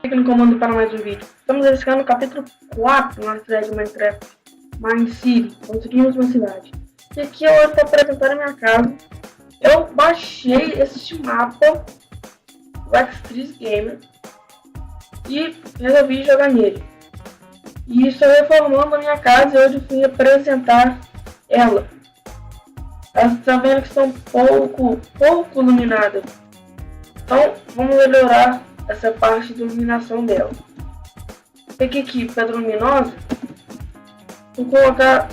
Clique no comando para mais um vídeo. Estamos iniciando no capítulo 4 na cidade de Minecraft, Mine City. Conseguimos uma cidade. E aqui eu estou apresentando a minha casa. Eu baixei este mapa, o X3 Gamer, e resolvi jogar nele. E estou reformando a minha casa e hoje fui apresentar ela. Ela está vendo que está um pouco iluminada. Então vamos melhorar essa parte de iluminação dela. Peguei aqui pedra luminosa, vou colocar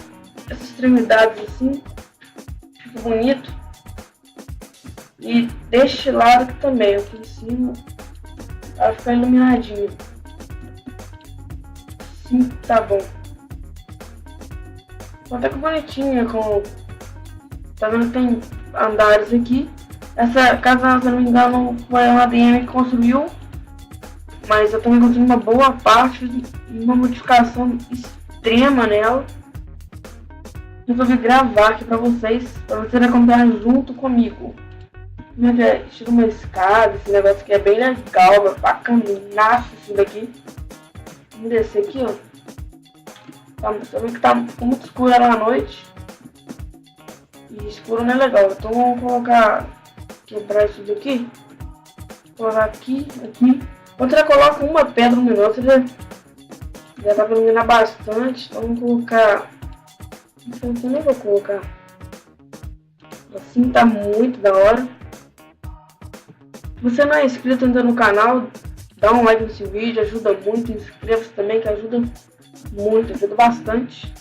essas extremidades assim, fica bonito. E deste lado aqui também, aqui em cima, ela fica iluminadinha. Sim, tá bom. Até que bonitinha, com tá vendo que tem andares aqui. Essa casa, se não me engano, foi uma ADM que construiu, mas eu também construí uma boa parte e uma modificação extrema nela. Resolvi gravar aqui pra vocês acompanhar junto comigo. Tira uma escada, esse negócio aqui é bem legal, bacanaço isso daqui. Vamos descer aqui, ó. Você vê que tá muito escuro lá à noite. E escuro não é legal, então vamos quebrar isso daqui. Colocar aqui. Quando você coloca uma pedra luminosa, já dá pra iluminar bastante. Então vamos colocar. Eu nem vou colocar. Assim tá muito da hora. Se você não é inscrito ainda no canal, dá um like nesse vídeo, ajuda muito. Inscreva-se também, que ajuda muito, ajuda bastante.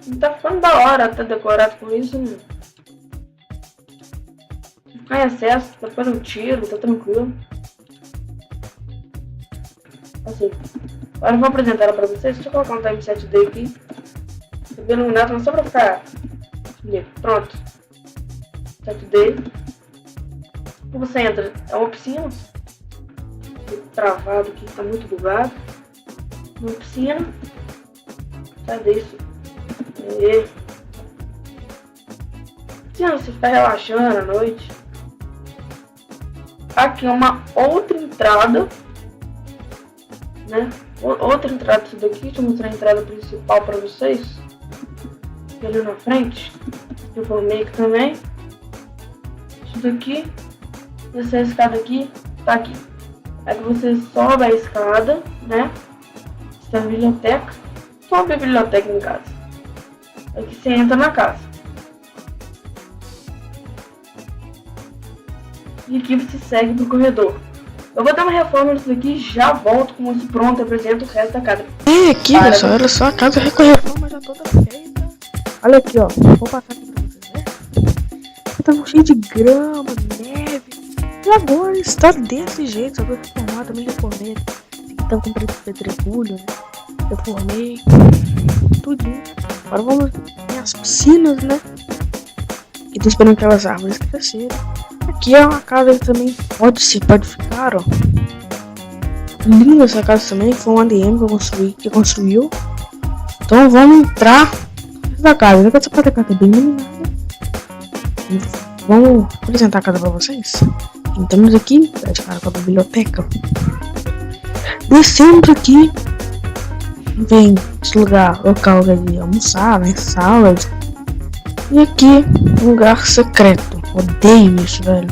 E tá ficando da hora até decorado com isso, né? Ficar em excesso, depois eu tiro, tá tranquilo. Assim. Agora eu vou apresentar ela pra vocês. Deixa eu colocar um timeset day aqui. Bem iluminado, mas só pra ficar. Pronto. Set day. E você entra. É uma piscina. Travado aqui, tá muito bugado. Uma piscina. Sai disso. Piscina, você fica relaxando à noite. Aqui é uma outra entrada, né? Outra entrada disso daqui. Deixa eu mostrar a entrada principal para vocês. Ali na frente. Eu formei aqui também. Isso daqui. Essa escada aqui tá aqui. Aí você sobe a escada, né? Essa é a biblioteca. Sobe a biblioteca em casa. Aqui você entra na casa. E aqui você segue pro corredor. Eu vou dar uma reforma nisso daqui e já volto com isso pronto e apresento o resto da casa. E aqui, pessoal, olha só, a casa com a reforma já toda feita. Olha aqui, ó. Vou passar aqui pra vocês, né? Tava cheio de grama, neve. E agora está desse jeito. Só vou reformar, também reformei. Então comprei pedregulho, né? Reformei tudinho. Agora vamos as piscinas, né? E tô esperando aquelas árvores crescerem. Aqui é uma casa que também pode ficar, ó. Linda essa casa também. Foi um ADM que construiu. Então vamos entrar na casa. Essa casa é bem iluminada. Vamos apresentar a casa pra vocês. Entramos aqui, de cara com a biblioteca. Descemos aqui. Vem esse local de almoçar, né? Salas. E aqui, lugar secreto. Odeio isso, velho.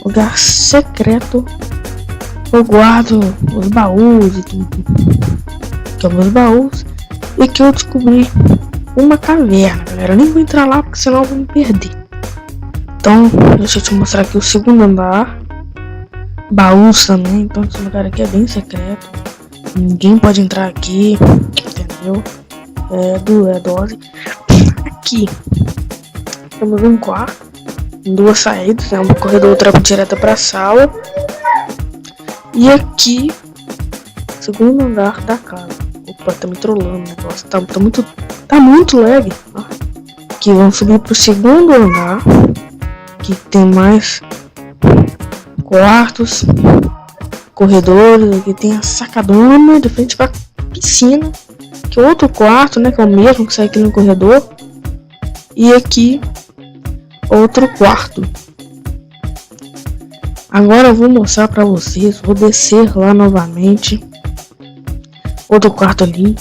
Lugar secreto. Eu guardo os baús e tudo. Aqui são meus baús. E aqui eu descobri uma caverna, galera. Eu nem vou entrar lá porque senão eu vou me perder. Então, deixa eu te mostrar aqui o segundo andar. Baús também. Então esse lugar aqui é bem secreto. Ninguém pode entrar aqui. Entendeu? É dose. Aqui temos um quarto, duas saídas, né? Um corredor, outra direto para a sala. E aqui, segundo andar da casa. Opa, tá me trollando o negócio. Tá muito lag. Aqui vamos subir pro segundo andar. Aqui tem mais quartos, corredores. Aqui tem a sacadona de frente para piscina. Aqui outro quarto, né? Que é o mesmo que sai aqui no corredor. E aqui outro quarto. Agora eu vou mostrar pra vocês. Vou descer lá novamente. Outro quarto ali.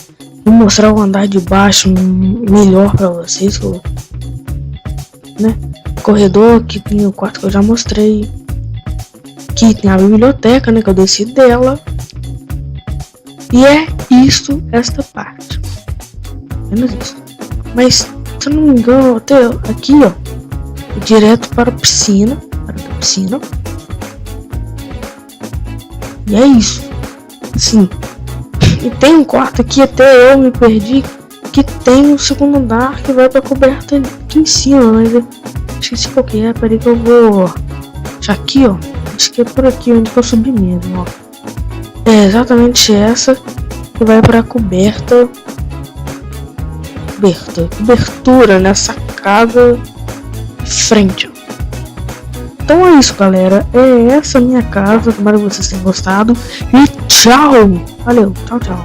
Vou mostrar o andar de baixo melhor pra vocês. Né? Corredor, que tem o quarto que eu já mostrei. Aqui tem a biblioteca, né? Que eu desci dela. E é isso, esta parte. Menos isso. Mas, se eu não me engano, até aqui, ó. Direto para a piscina. E é isso. Sim. E tem um quarto aqui, até eu me perdi, que tem um segundo andar que vai pra coberta aqui em cima, mas eu esqueci qual que é. Peraí que eu vou achar aqui, ó. Acho que é por aqui onde eu subi mesmo, ó. É exatamente essa que vai pra cobertura nessa casa de frente, ó. Então é isso, galera. É essa minha casa. Tomara que vocês tenham gostado. E tchau! Valeu, tchau, tchau.